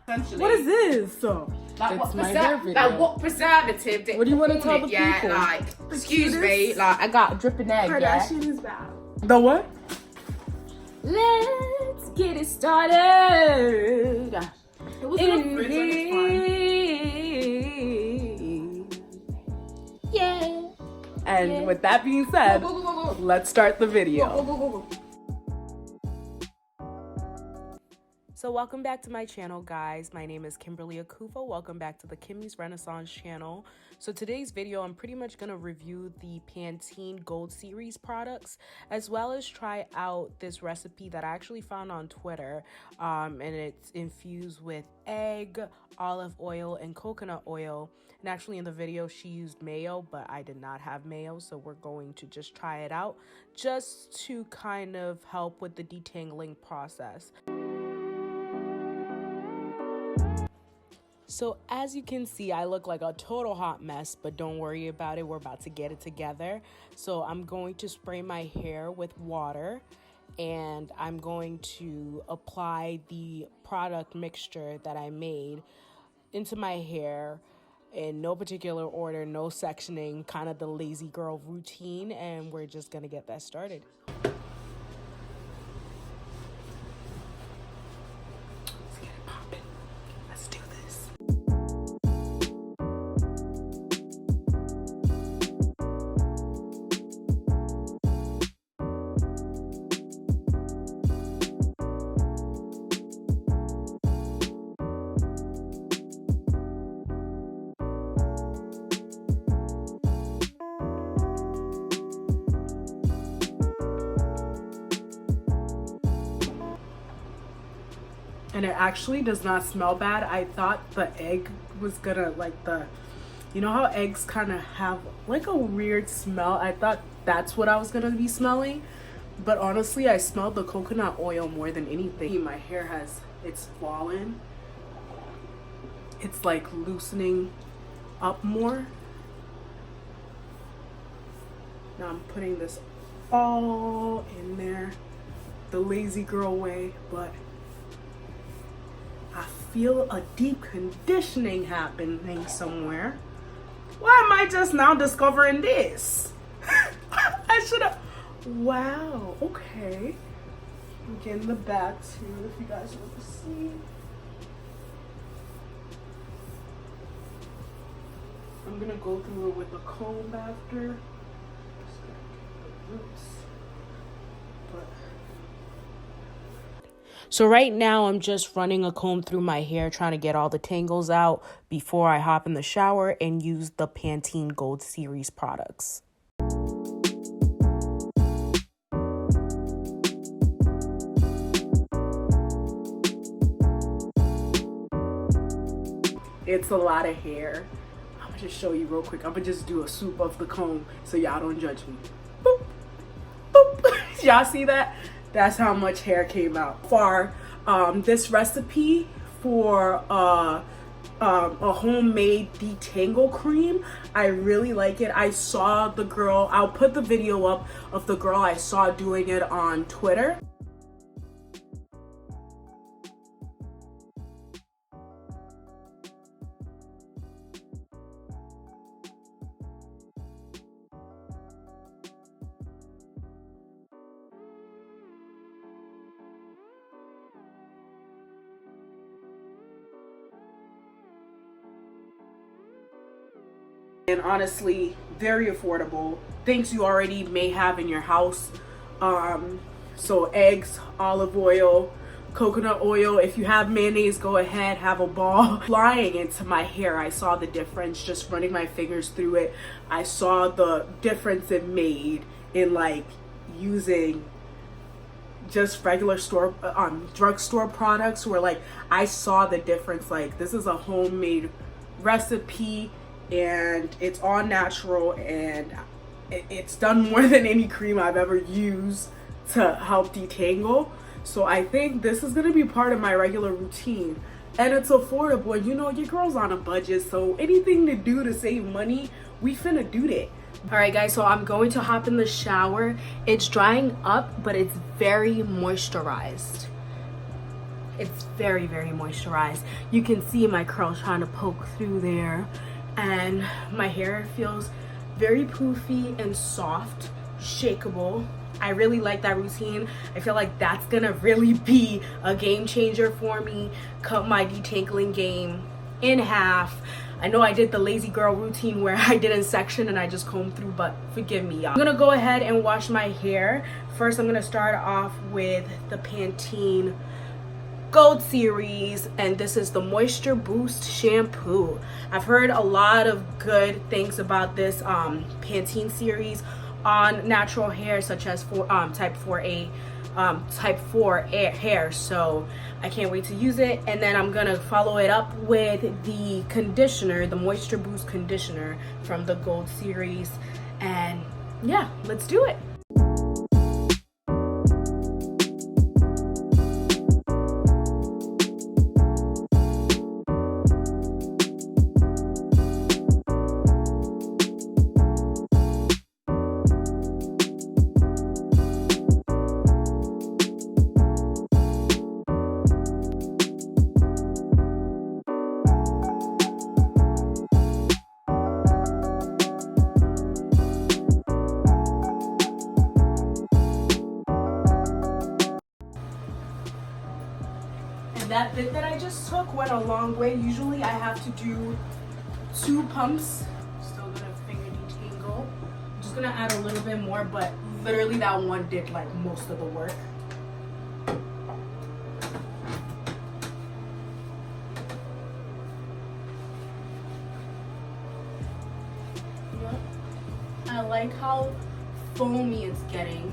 Essentially. What is this? Like what preservative did what do you want to tell the yeah, people? like, excuse me, like I got a dripping egg, Kardashian is bad. The what? Let's get it started. It was in the fridge, like it's fine. Yeah. And with that being said, let's start the video. Go. So welcome back to my channel, guys. My name is Kimberly Akufo. Welcome back to the Kimmy's Renaissance channel. So today's video, I'm pretty much going to review the Pantene Gold Series products, as well as try out this recipe that I actually found on Twitter. And it's infused with egg, olive oil, and coconut oil. And actually in the video, she used mayo, but I did not have mayo. So we're going to just try it out just to kind of help with the detangling process. So as you can see, I look like a total hot mess, but don't worry about it. We're about to get it together. So I'm going to spray my hair with water, and I'm going to apply the product mixture that I made into my hair in no particular order, no sectioning, kind of the lazy girl routine, and we're just gonna get that started. Let's get it popping. Let's do this. And it actually does not smell bad. I thought the egg was gonna, like, you know how eggs kind of have like a weird smell? I thought that's what I was gonna be smelling, but honestly I smelled the coconut oil more than anything. My hair it's fallen. It's like loosening up more. Now I'm putting this all in there the lazy girl way, but I feel a deep conditioning happening somewhere. Why am I just now discovering this? I should have. Wow, okay. I'm getting the back too, if you guys want to see. I'm gonna go through it with a comb after. Just gonna get the roots. So right now I'm just running a comb through my hair, trying to get all the tangles out before I hop in the shower and use the Pantene Gold Series products. It's a lot of hair. I'm gonna just show you real quick. I'm gonna just do a swoop of the comb so y'all don't judge me. Boop, boop. Y'all see that? That's how much hair came out. For this recipe for a homemade detangle cream, I really like it. I saw the girl, I'll put the video up of the girl I saw doing it on Twitter. And honestly, very affordable. Things you already may have in your house. So eggs, olive oil, coconut oil. If you have mayonnaise, go ahead, have a ball. Applying into my hair, I saw the difference just running my fingers through it. I saw the difference it made in like using just regular store drugstore products, where like I saw the difference. Like, this is a homemade recipe and it's all natural, and it's done more than any cream I've ever used to help detangle. So I think this is gonna be part of my regular routine, and it's affordable. And you know, your girl's on a budget, so anything to do to save money, we finna do that. All right guys, so I'm going to hop in the shower. It's drying up, but it's very moisturized. It's very, very moisturized. You can see my curls trying to poke through there, and my hair feels very poofy and soft, shakeable. I really like that routine. I feel like that's gonna really be a game changer for me. Cut my detangling game in half. I know I did the lazy girl routine where I did in section and I just combed through, but forgive me, y'all. I'm gonna go ahead and wash my hair. First, I'm gonna start off with the Pantene Gold Series, and this is the Moisture Boost Shampoo. I've heard a lot of good things about this Pantene series on natural hair, such as type 4 hair, so I can't wait to use it. And then I'm gonna follow it up with the conditioner, the Moisture Boost conditioner from the Gold Series, and yeah, let's do it. That bit that I just took went a long way. Usually I have to do 2 pumps. Still gonna finger detangle. I'm just gonna add a little bit more, but literally that one did like most of the work. Yep. I like how foamy it's getting,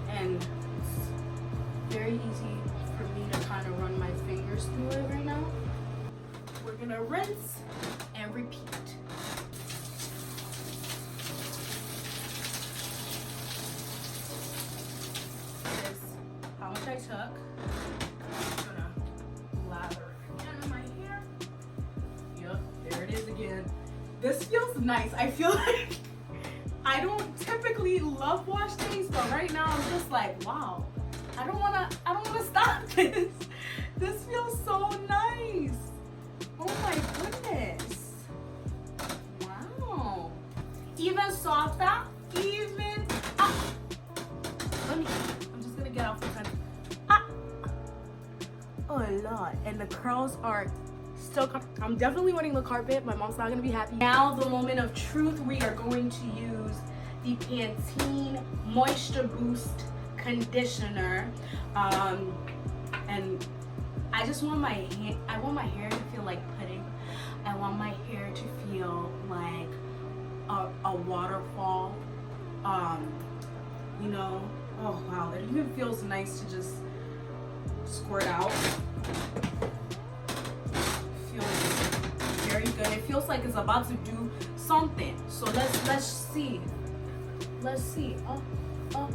and it's very easy for me to kind of run my fingers through it right now. We're gonna rinse and repeat. This is how much I took. I'm gonna lather it again in my hair. Yep, there it is again. This feels nice. I feel like I don't typically love wash days, but right now I'm just like, wow. I don't wanna stop this. This feels so nice. Oh my goodness. Wow. Even softer, even, I'm just gonna get off the side. Oh Lord, and the curls are still, I'm definitely winning the carpet. My mom's not gonna be happy. Now the moment of truth, we are going to use the Pantene Moisture Boost conditioner, and I just want my hair to feel like pudding. I want my hair to feel like a waterfall. You know, oh wow, it even feels nice to just squirt out. Feels very good. It feels like it's about to do something. So let's see. Let's see. Oh.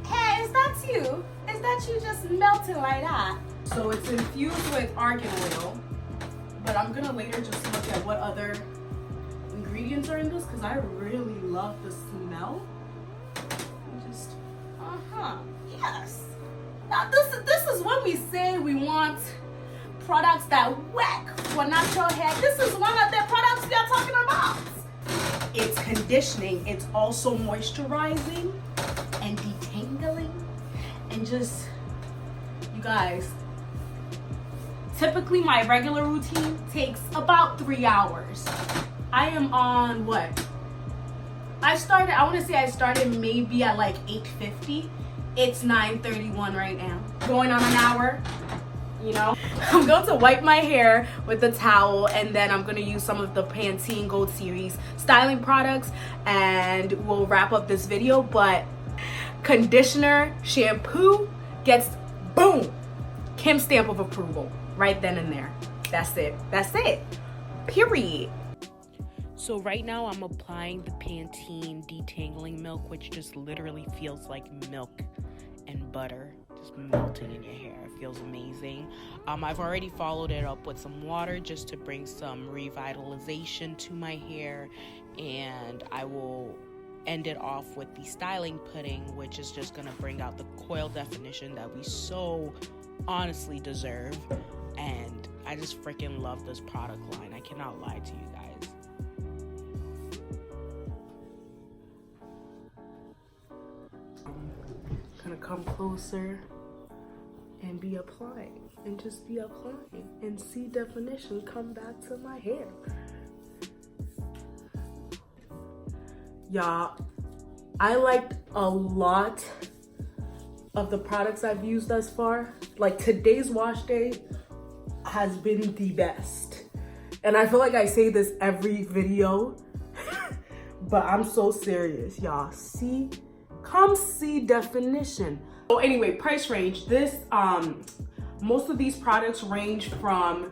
Hey, is that you? Is that you just melting like that? So it's infused with argan oil, but I'm gonna later just look at what other ingredients are in this because I really love the smell. Just, yes. Now this is when we say we want products that work for natural hair. This is one of the products we are talking about. It's conditioning. It's also moisturizing and detangling, and just, you guys, typically my regular routine takes about 3 hours. I am on what? I want to say I started maybe at like 8:50. It's 9:31 right now. Going on an hour, you know. I'm going to wipe my hair with the towel, and then I'm going to use some of the Pantene Gold Series styling products, and we'll wrap up this video. But conditioner, shampoo gets, boom, Kim's stamp of approval right then and there. That's it. Period. So right now I'm applying the Pantene Detangling Milk, which just literally feels like milk and butter just melting in your hair. It feels amazing. I've already followed it up with some water just to bring some revitalization to my hair, and I will end it off with the styling pudding, which is just gonna bring out the coil definition that we so honestly deserve. And I just freaking love this product line. I cannot lie to you guys. Gonna come closer and be applying, and just be applying and see definition come back to my hair. Y'all, I liked a lot of the products I've used thus far. Like, today's wash day has been the best. And I feel like I say this every video, but I'm so serious, y'all. See? Come see definition. So anyway, price range. This, most of these products range from,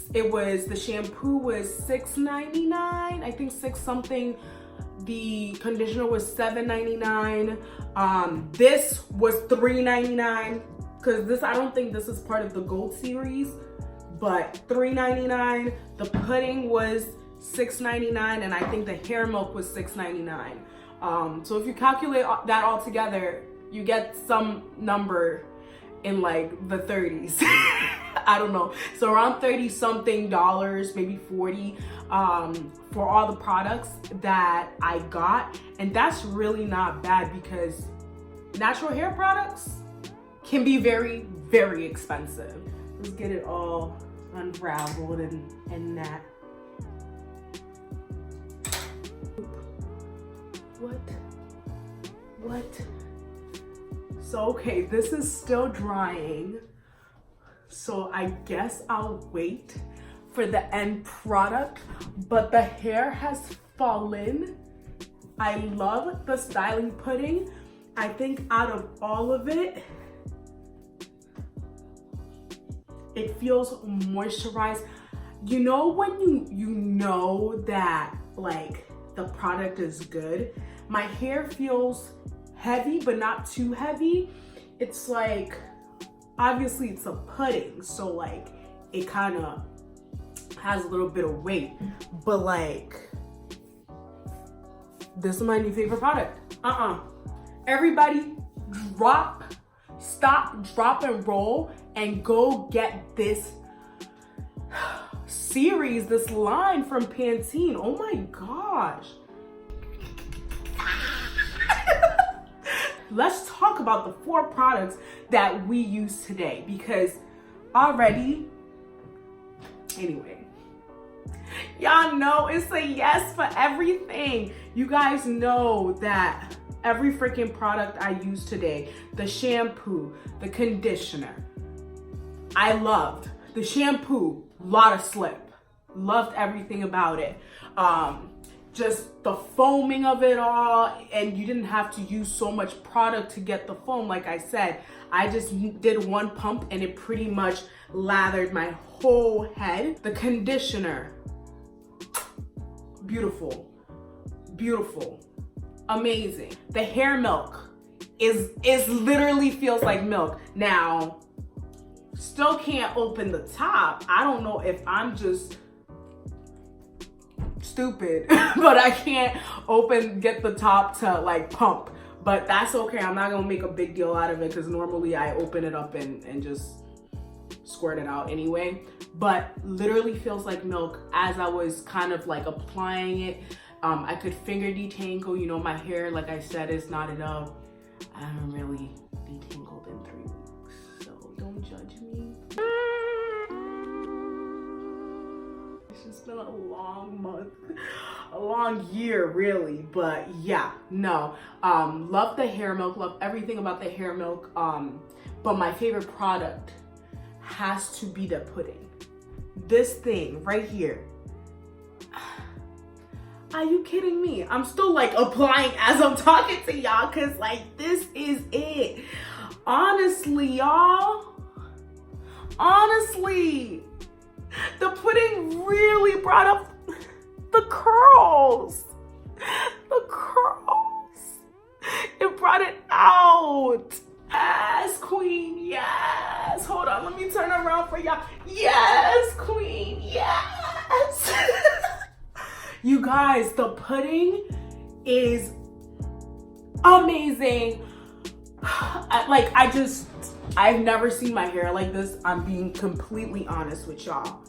the shampoo was $6.99, I think 6 something. The conditioner was $7.99. This was $3.99, because this, I don't think this is part of the gold series, but $3.99. The pudding was $6.99, and I think the hair milk was $6.99. So if you calculate that all together, you get some number in like the 30s. I don't know. So around 30 something dollars, maybe 40, for all the products that I got. And that's really not bad, because natural hair products can be very, very expensive. Let's get it all unraveled and that. What? So, okay, this is still drying. So I guess I'll wait for the end product, but the hair has fallen. I love the styling pudding. I think out of all of it, it feels moisturized. You know when you know that like the product is good? My hair feels heavy, but not too heavy. It's like, obviously it's a pudding, so like it kind of has a little bit of weight, but like, this is my new favorite product. Everybody stop, drop and roll, and go get this series, this line from Pantene. Oh my gosh. Let's talk about the 4 products that we use today, because already, anyway, y'all know it's a yes for everything. You guys know that every freaking product I use today, the shampoo, the conditioner, I loved. The shampoo, lot of slip. Loved everything about it. Just the foaming of it all, and you didn't have to use so much product to get the foam. Like I said, I just did one pump and it pretty much lathered my whole head. The conditioner, beautiful, beautiful, amazing. The hair milk is literally feels like milk. Now, still can't open the top. I don't know if I'm just stupid, but I can't get the top to like pump, but that's okay. I'm not gonna make a big deal out of it, because normally I open it up and just squirt it out anyway. But literally feels like milk. As I was kind of like applying it, I could finger detangle. You know, my hair, like I said, is knotted up. I haven't really detangled in 3 weeks, so don't judge me. It's been a long month, a long year really, but yeah, no. Love the hair milk, love everything about the hair milk, but my favorite product has to be the pudding. This thing right here. Are you kidding me? I'm still like applying as I'm talking to y'all, because like this is it. Honestly, y'all, honestly, the pudding really brought up the curls. The curls. It brought it out. Yes, queen, yes. Hold on, let me turn around for y'all. Yes, queen, yes. You guys, the pudding is amazing. I've never seen my hair like this. I'm being completely honest with y'all.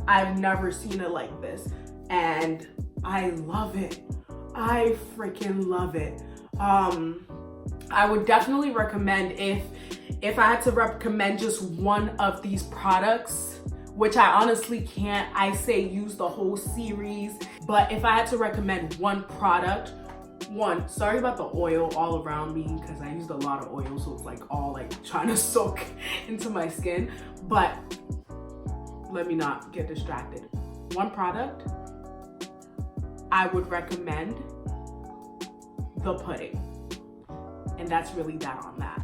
I've never seen it like this, and I love it. I freaking love it. I would definitely recommend, if I had to recommend just one of these products, which I honestly can't, I say use the whole series, but if I had to recommend one product, sorry about the oil all around me because I used a lot of oil, so it's like all like trying to soak into my skin, but let me not get distracted. One product, I would recommend the pudding. And that's really that on that.